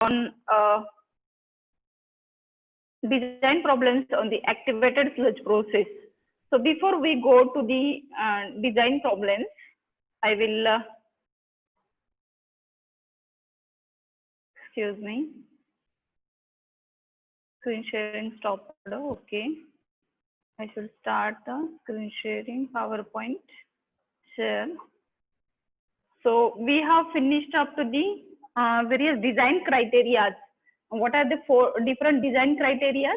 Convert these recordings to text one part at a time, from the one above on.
on design problems on the activated sludge process. So before we go to the design problems, I will excuse me, screen sharing stopped. Okay, I should start the screen sharing PowerPoint share. So we have finished up to the various design criteria. What are the 4 different design criteria?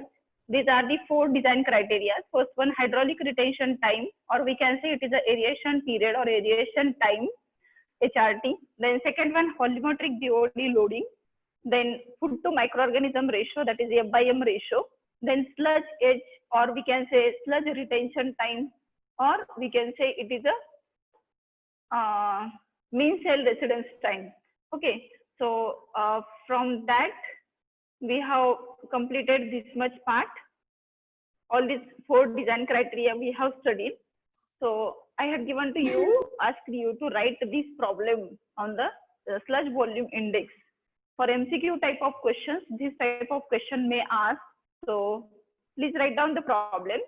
These are the 4 design criteria. First one, hydraulic retention time, or we can say it is a aeration period or aeration time, HRT. Then second one, volumetric DOD loading. Then food to microorganism ratio, that is F/M ratio. Then sludge edge, or we can say sludge retention time, or we can say it is a mean cell residence time. Okay, so from that we have completed this much part. All these 4 design criteria we have studied. So I had given to you, asked you to write this problem on the sludge volume index. For MCQ type of questions, this type of question may ask. So please write down the problem.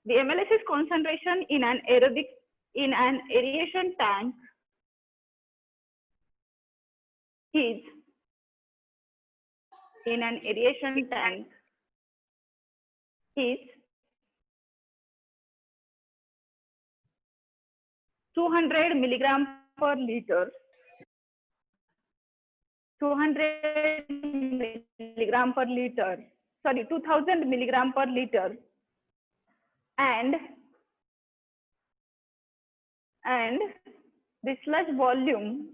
The MLSS concentration in an aeration tank is 200 milligram per liter. 200 milligram per liter. Sorry, 2000 milligram per liter. And the sludge volume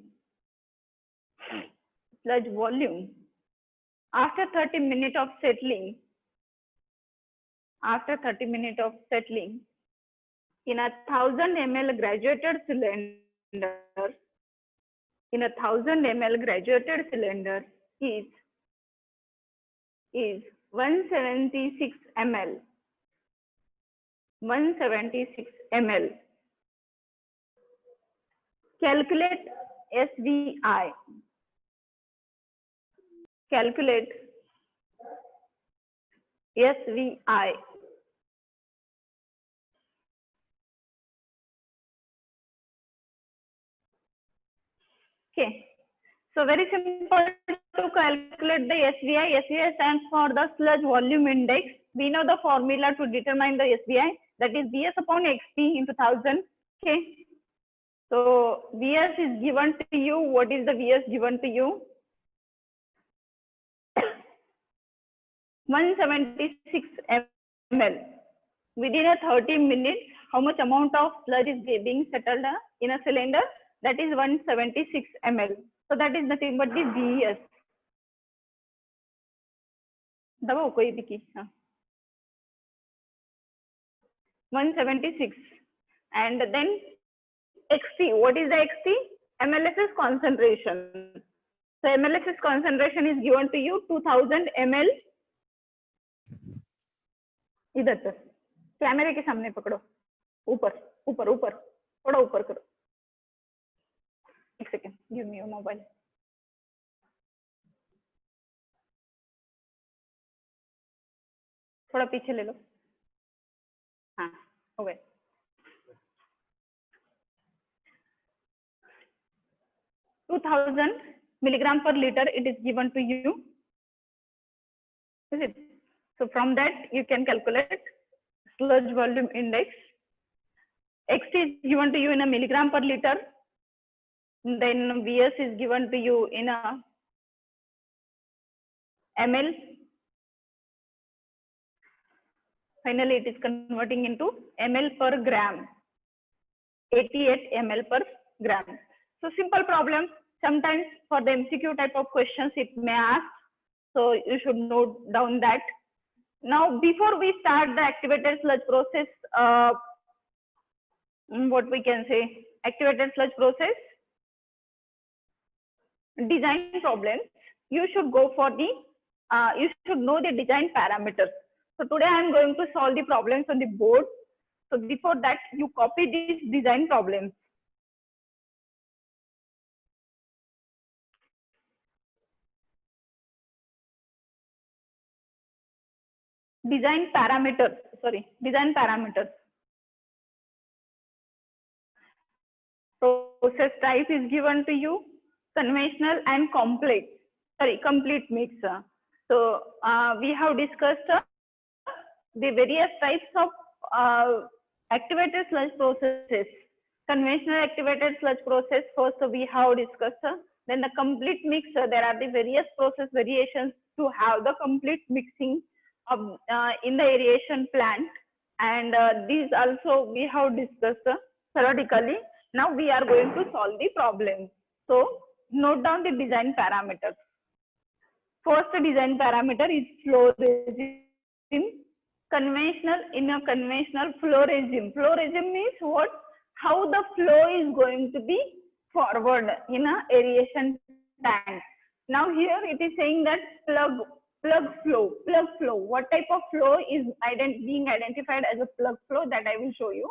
after 30 minutes of settling, in a 1000 ml graduated cylinder, is 176 ml. 176 ml. Calculate SVI. Calculate SVI. Okay. So very simple to calculate the SVI. SVI stands for the sludge volume index. We know the formula to determine the SVI, that is Vs upon Xt into 1000. Okay. So Vs is given to you. What is the Vs given to you? 176 ml. Within a 30 minutes, how much amount of sludge is being settled in a cylinder? That is 176 ml. So that is nothing but the Vs. 176. And then Xt. What is the Xt? MLSS concentration. So MLSS concentration is given to you 2000 ml. इधर sir कैमरे के सामने पकड़ो, ऊपर ऊपर ऊपर थोड़ा ऊपर करो. एक second, give me your mobile. थोड़ा पीछे ले लो. हाँ, हो गए. $2000 milligram per liter it is given to you. Is it? So from that you can calculate sludge volume index. Xt is given to you in a milligram per liter. Then Vs is given to you in a ml. Finally, it is converting into ml per gram. 88 ml per gram. So simple problem. Sometimes for the MCQ type of questions it may ask. So you should note down that. Now, before we start the activated sludge process, what we can say, activated sludge process design problems, you should go for the, you should know the design parameters. So today I am going to solve the problems on the board. So before that, you copy these design problems. design parameters. Design parameters. Process type is given to you, conventional and complex. Complete mix. So we have discussed the various types of activated sludge processes. Conventional activated sludge process, first we have discussed. Then the complete mix, there are the various process variations to have the complete mixing of in the aeration plant. And these also we have discussed theoretically. Now we are going to solve the problem. So note down the design parameters. First design parameter is flow regime. Conventional, in a conventional flow regime. Flow regime means what? How the flow is going to be forward in a aeration tank. Now here it is saying that plug flow. What type of flow is being identified as a plug flow, that I will show you.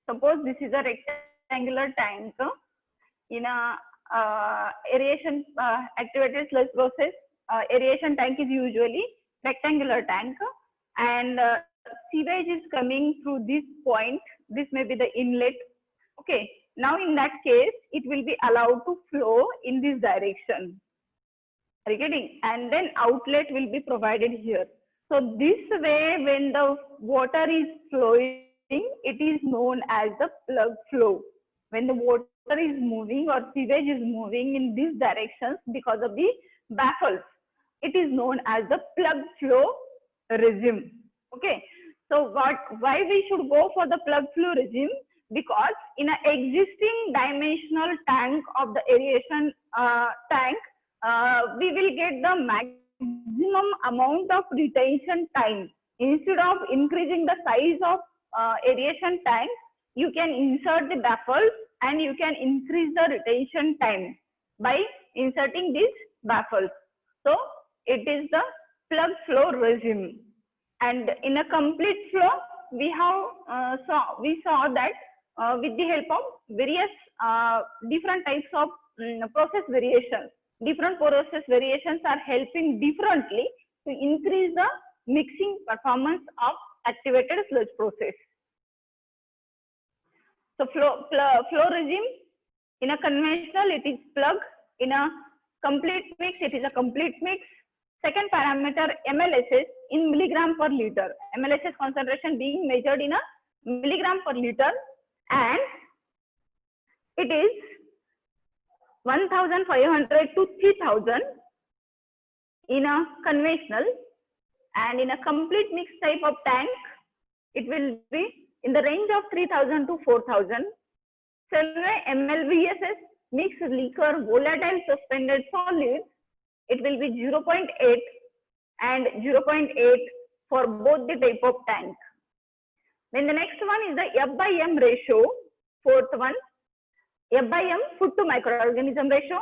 Suppose this is a rectangular tank in a aeration activated sludge process. Aeration tank is usually rectangular tank, and sewage is coming through this point. This may be the inlet. Okay, now in that case it will be allowed to flow in this direction. Are you getting? And then outlet will be provided here. So this way, when the water is flowing, it is known as the plug flow. When the water is moving or sewage is moving in these directions because of the baffles, it is known as the plug flow regime. Okay, so why we should go for the plug flow regime? Because in an existing dimensional tank of the aeration tank, we will get the maximum amount of retention time. Instead of increasing the size of aeration tank, you can insert the baffles and you can increase the retention time by inserting these baffles. So it is the plug flow regime. And in a complete flow, we have saw that with the help of various different types of process variations. Different process variations are helping differently to increase the mixing performance of activated sludge process. So flow regime, in a conventional it is plug, in a complete mix it is a complete mix. Second parameter, MLSS in milligram per liter. MLSS concentration being measured in a milligram per liter, and it is 1500 to 3000 in a conventional, and in a complete mix type of tank it will be in the range of 3000 to 4000. MLVSS, mixed liquor volatile suspended solid, it will be 0.8 and 0.8 for both the type of tank. Then the next one is the F/M ratio. Fourth one, F/M, food to microorganism ratio.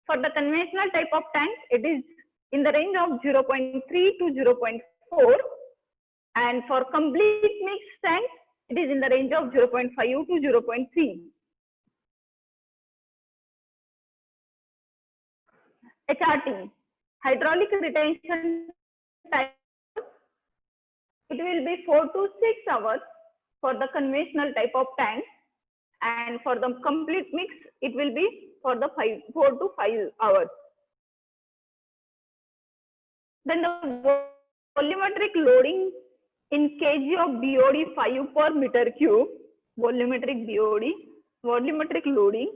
For the conventional type of tank, it is in the range of 0.3 to 0.4, and for complete mixed tank, it is in the range of 0.5 to 0.3. HRT, hydraulic retention time, it will be 4 to 6 hours for the conventional type of tank, and for the complete mix it will be for the 4 to 5 hours. Then the volumetric loading in kg of BOD 5 per meter cube, volumetric loading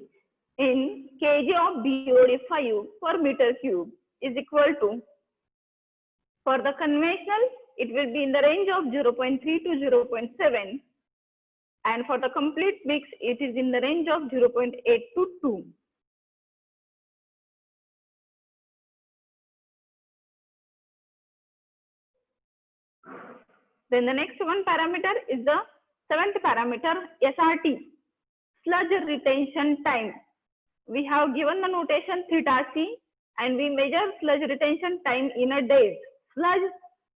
in kg of BOD 5 per meter cube is equal to, for the conventional it will be in the range of 0.3 to 0.7, and for the complete mix it is in the range of 0.8 to 2. Then the next one parameter is the seventh parameter, SRT, sludge retention time. We have given the notation theta c, and we measure sludge retention time in a days. Sludge,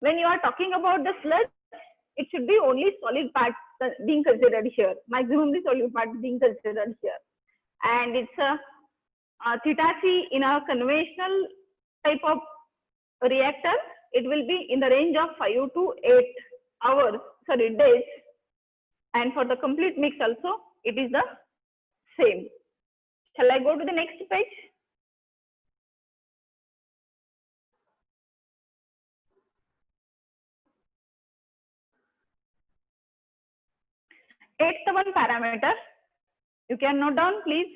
when you are talking about the sludge, it should be only solid parts being considered here, maximally solid parts being considered here. And it's a theta c in a conventional type of reactor, it will be in the range of 5 to 8 hours, sorry, days. And for the complete mix also, it is the same. Shall I go to the next page? Eighth one parameter, you can note down, please.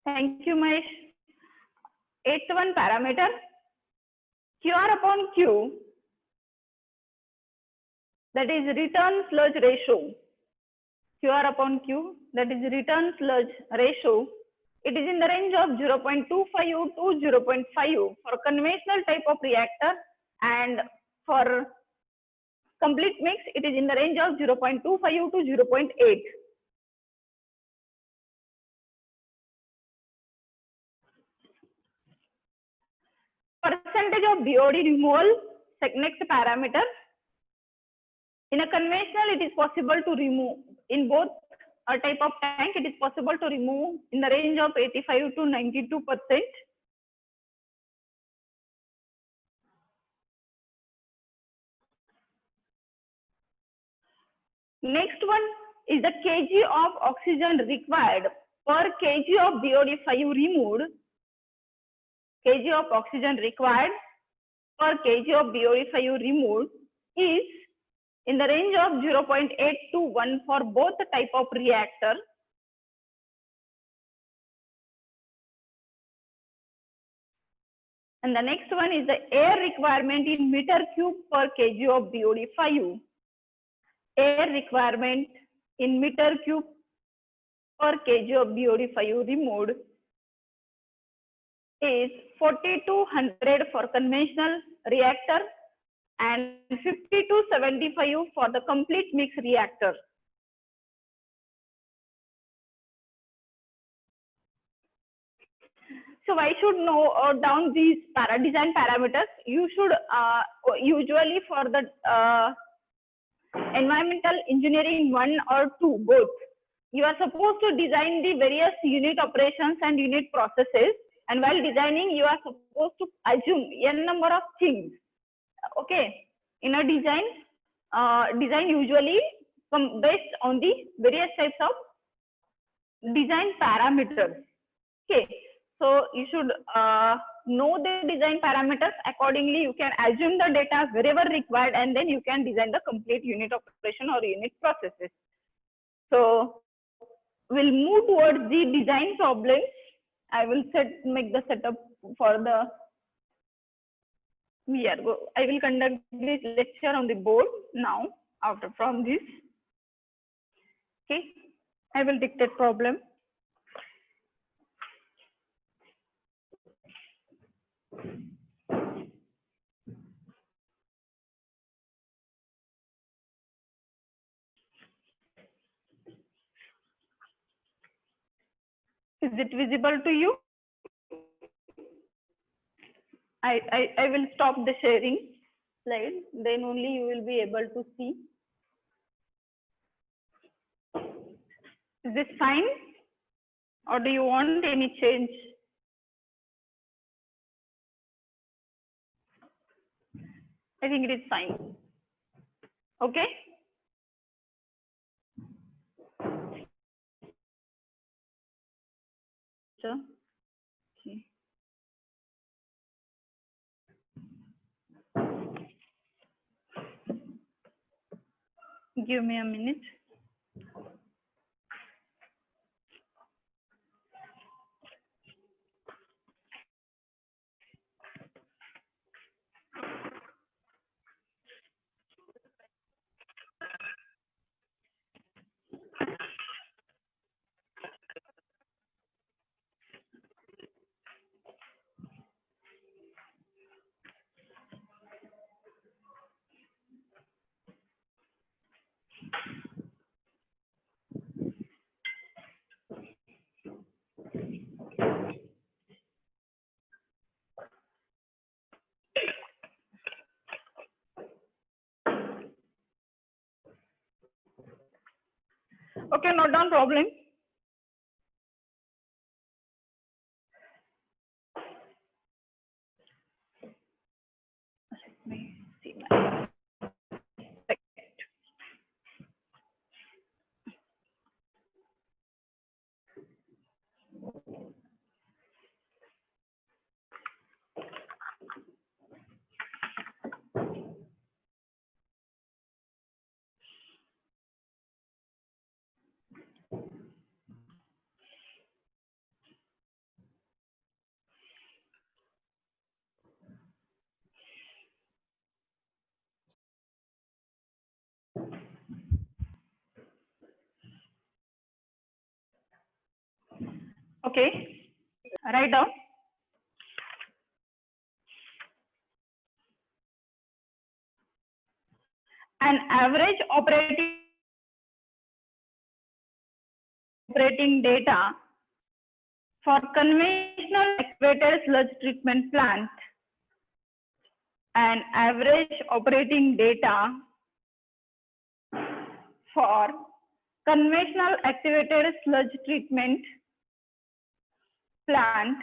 Thank you, Mahesh. Eighth one parameter, QR upon Q, that is return sludge ratio. QR upon Q, that is return sludge ratio. It is in the range of 0.25 to 0.5 for conventional type of reactor, and for complete mix, it is in the range of 0.25 to 0.8. Percentage of BOD removal, next parameter. In a conventional, it is possible to remove, in both a type of tank, it is possible to remove in the range of 85 to 92%. Next one is the kg of oxygen required per kg of BOD5 removed. Kg of oxygen required per kg of BOD5 removed is in the range of 0.8 to 1 for both the type of reactor. And the next one is the air requirement in meter cube per kg of BOD5. Air requirement in meter cube per kg of BOD5 removed is 40 to 100 for conventional reactor and 50 to 75 for the complete mix reactor. So I should know down these design parameters. You should usually for the environmental engineering 1 or 2, both, you are supposed to design the various unit operations and unit processes, and while designing you are supposed to assume n number of things. Okay, in a design, design usually based on the various types of design parameters. Okay, so you should know the design parameters. Accordingly, you can assume the data wherever required, and then you can design the complete unit operation or unit processes. So we'll move towards the design problems. I will make the setup for the. I will conduct this lecture on the board now. After from this, okay, I will dictate problem. Is it visible to you? I will stop the sharing slide, then only you will be able to see. Is this fine? Or do you want any change? I think it is fine. Okay. So, okay. Give me a minute. Okay, note down problem. me see my text. Okay, write down. An average operating data for conventional activated sludge treatment plant. An average operating data for conventional activated sludge treatment plant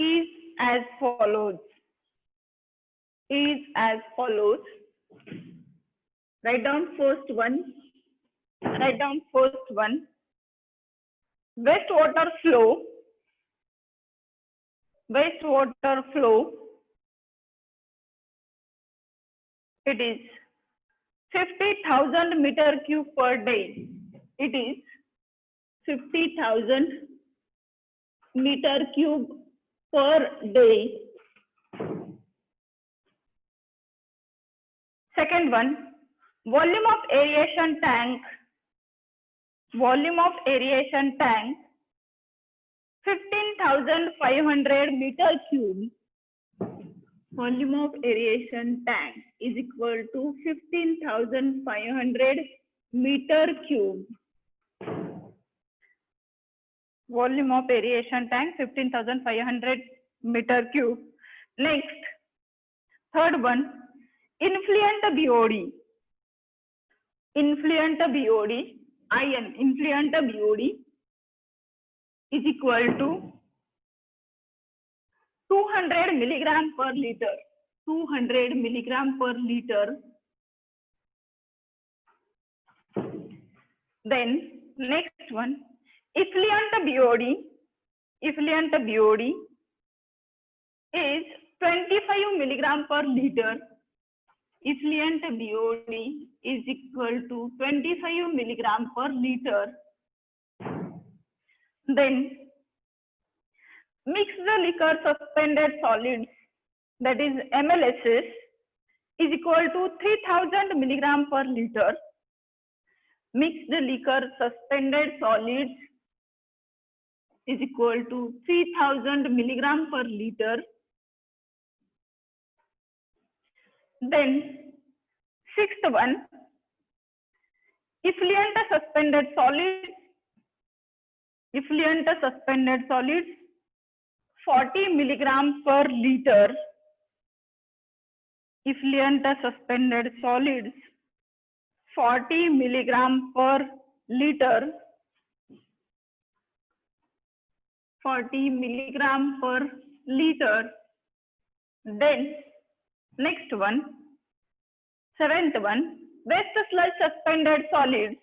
is as follows. Write down first one. Wastewater flow. It is 50,000 meter cube per day. It is 50,000 meter cube per day. Second one, volume of aeration tank. 15,500 meter cube. Volume of aeration tank is equal to 15,500 meter cube. Volume of aeration tank 15,500 meter cube. Next, third one, influent BOD. Influent BOD is equal to 200 milligram per liter. 200 milligram per liter. Then next one, effluent BOD is 25 milligram per liter. Effluent BOD is equal to 25 milligram per liter. Then mix the liquor suspended solids, that is MLSS, is equal to 3000 milligram per liter. Mix the liquor suspended solids is equal to 3000 milligram per liter. Then sixth one, effluent suspended solids 40 milligram per liter. Effluent suspended solids 40 milligram per liter. 40 milligram per liter. Then next one, seventh one, waste sludge suspended solids.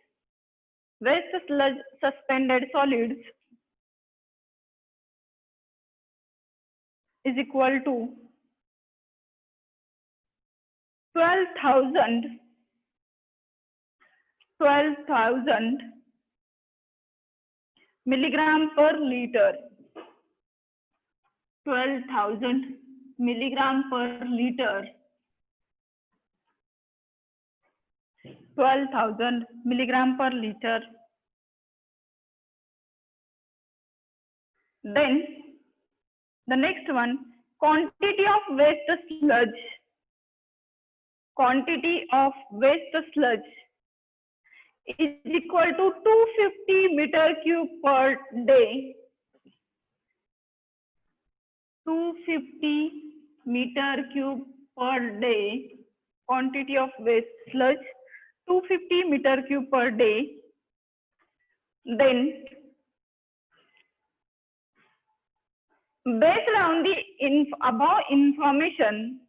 Waste sludge suspended solids is equal to 12,000 milligram per liter. 12,000 milligram per liter. 12,000 milligram per liter. Then the next one, quantity of waste sludge. Quantity of waste sludge is equal to 250 meter cube per day. 250 meter cube per day. Quantity of waste sludge 250 meter cube per day. Then Based on the above information,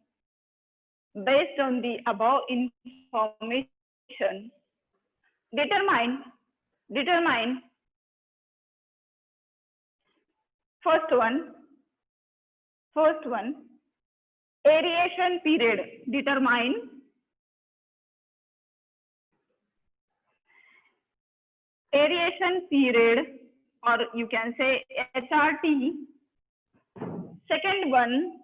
determine first one aeration period. Determine aeration period, or you can say HRT. Second one,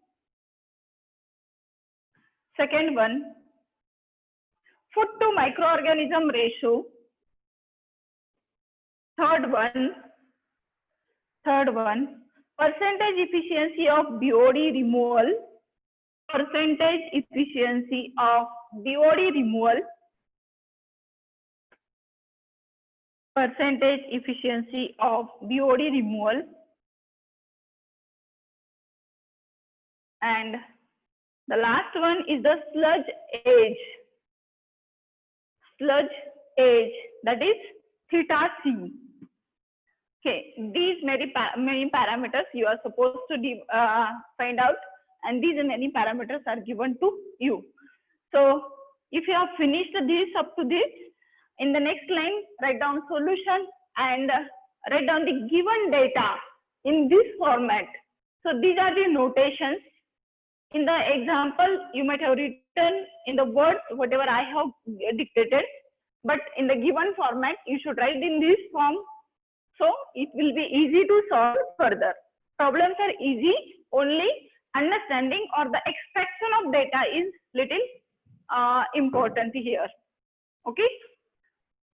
food to microorganism ratio. Third one, percentage efficiency of BOD removal. Percentage efficiency of BOD removal. Percentage efficiency of BOD removal. And the last one is the sludge age. Sludge age, that is theta C. Okay, these many parameters you are supposed to find out, and these many parameters are given to you. So if you have finished this up to this, in the next line write down solution and write down the given data in this format. So these are the notations. In the example, you might have written in the words whatever I have dictated, but in the given format, you should write in this form. So it will be easy to solve further. Problems are easy, only understanding or the extraction of data is little important here. Okay.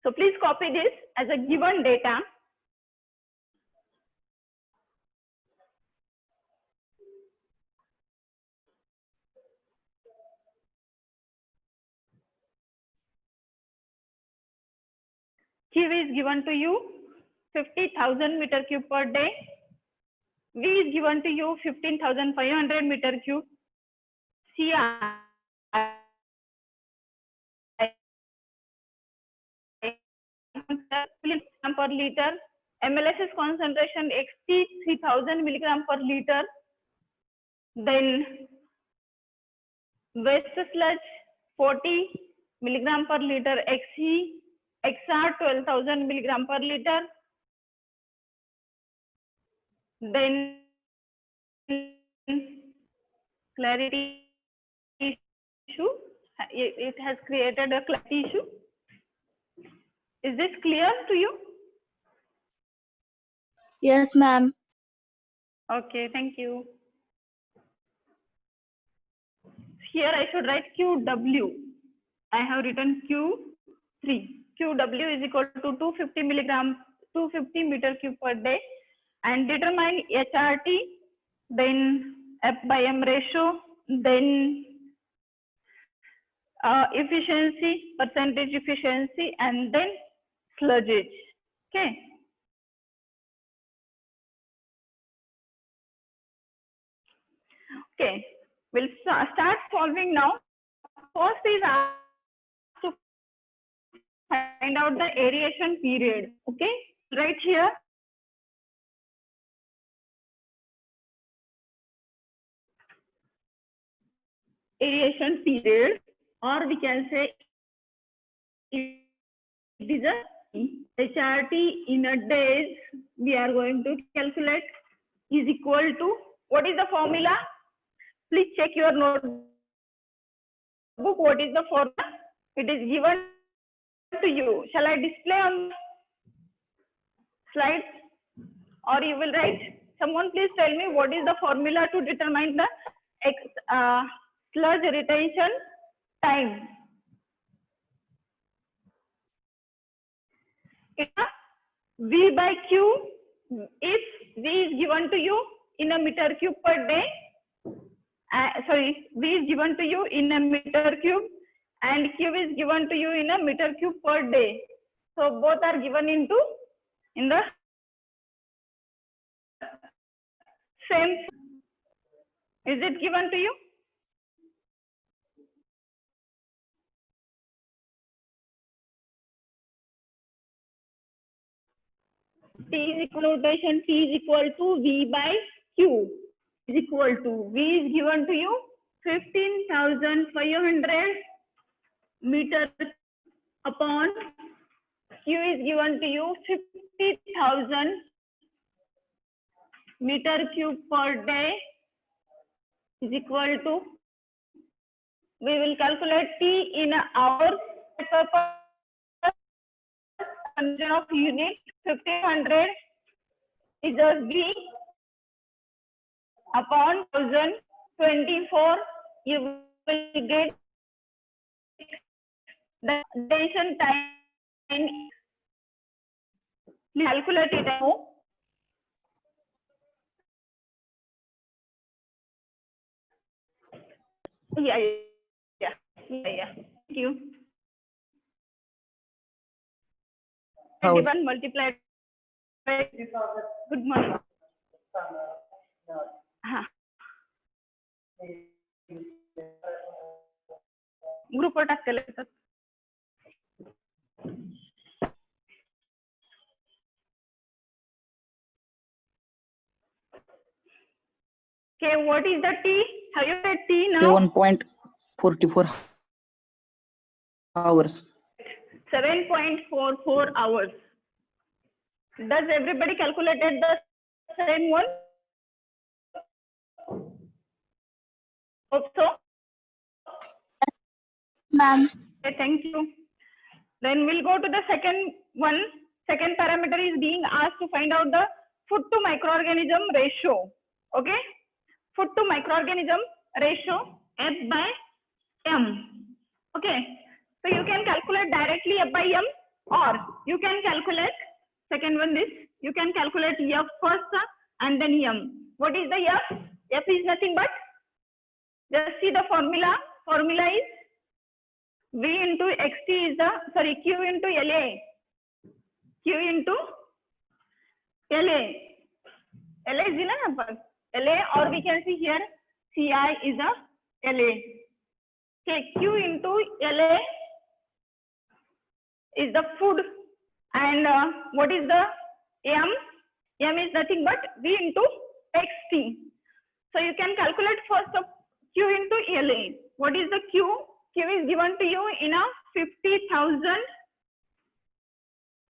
So please copy this as a given data. Q is given to you 50,000 meter cube per day. V is given to you 15,500 meter cube. CI milligram per liter. MLSS concentration XT 3000 milligram per liter. Then waste sludge 40 milligram per liter. XE XR 12,000 milligram per liter. Then clarity issue, it has created a clarity issue. Is this clear to you? Yes, ma'am. Okay, thank you. Here I should write QW. I have written Q3. QW is equal to 250 meter cube per day, and determine HRT, then F by M ratio, then efficiency, percentage efficiency, and then sludgeage. Okay. Okay, we'll start solving now. First is to find out the aeration period. Okay, right here. Aeration period, or we can say it is a HRT in a days. We are going to calculate is equal to, what is the formula? Please check your notebook. What is the formula? It is given to you. Shall I display on slides, or you will write? Someone please tell me what is the formula to determine the sludge retention time. V by Q. If V is given to you in a meter cube per day, V is given to you in a meter cube, and Q is given to you in a meter cube per day. So both are given in the same. Is it given to you? T is equal notation, T is equal to V by Q. is equal to, V is given to you 15,500 meter upon Q is given to you 50,000 meter cube per day is equal to, we will calculate T in hours of unit. 1500 is a V upon 1024. You will get the duration time. Calculate it out. Yeah. Thank you. 21 multiplied by, good morning. Group or task. Okay, what is the T? Have you said T now? 7.44 hours. 7.44 hours. Does everybody calculated the same one? Hope so. Ma'am. Okay, thank you. Then we'll go to the second one. Second parameter is being asked to find out the food to microorganism ratio. Okay, food to microorganism ratio F by M. Okay, so you can calculate directly F by M, or you can calculate, second one is, you can calculate F first and then M. What is the F? F is nothing but, just see the formula. Formula is V into XT is the, sorry, Q into LA. Q into LA. LA is enough. LA, or we can see here CI is a LA. Okay, Q into LA is the food, and what is the M? M is nothing but V into XT. So you can calculate first of Q into LA. What is the Q? Q is given to you in a 50,000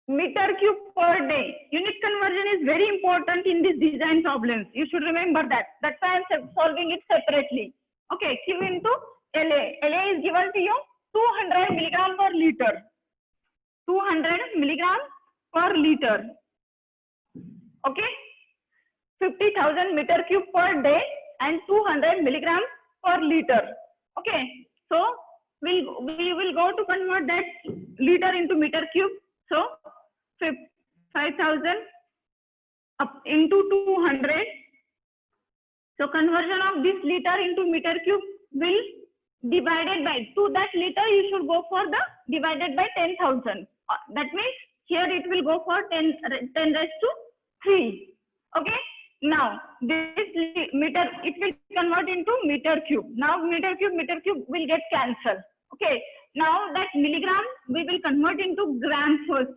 meter cube per day. Unit conversion is very important in these design problems. You should remember that. That's why I'm solving it separately. Okay, Q into LA. LA is given to you 200 milligram per liter. 200 milligram per liter. Okay, 50,000 meter cube per day and 200 milligram per liter. Okay, so we will go to convert that liter into meter cube. So 5,000 up into 200. So conversion of this liter into meter cube will divided by, to that liter you should go for the divided by 10,000. That means here it will go for 10 raised to 3. Okay. Now this meter, it will convert into meter cube. Now meter cube will get cancelled. Okay. Now that milligram we will convert into grams first.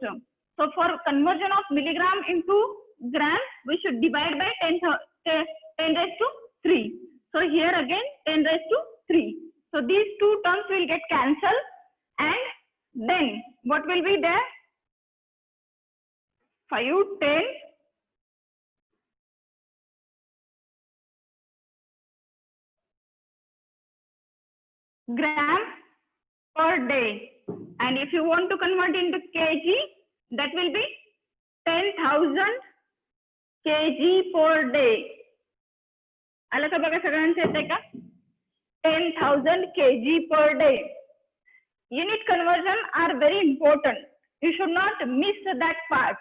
So for conversion of milligram into gram, we should divide by 10 raised to 3. So here again 10 raised to 3. So these two terms will get cancelled, and then what will be there? 5, 10. Gram per day, and if you want to convert into kg, that will be 10,000 kg per day. आला का बघा सगळ्यांचे येते का? 10,000 kg per day. Unit conversion are very important. You should not miss that part.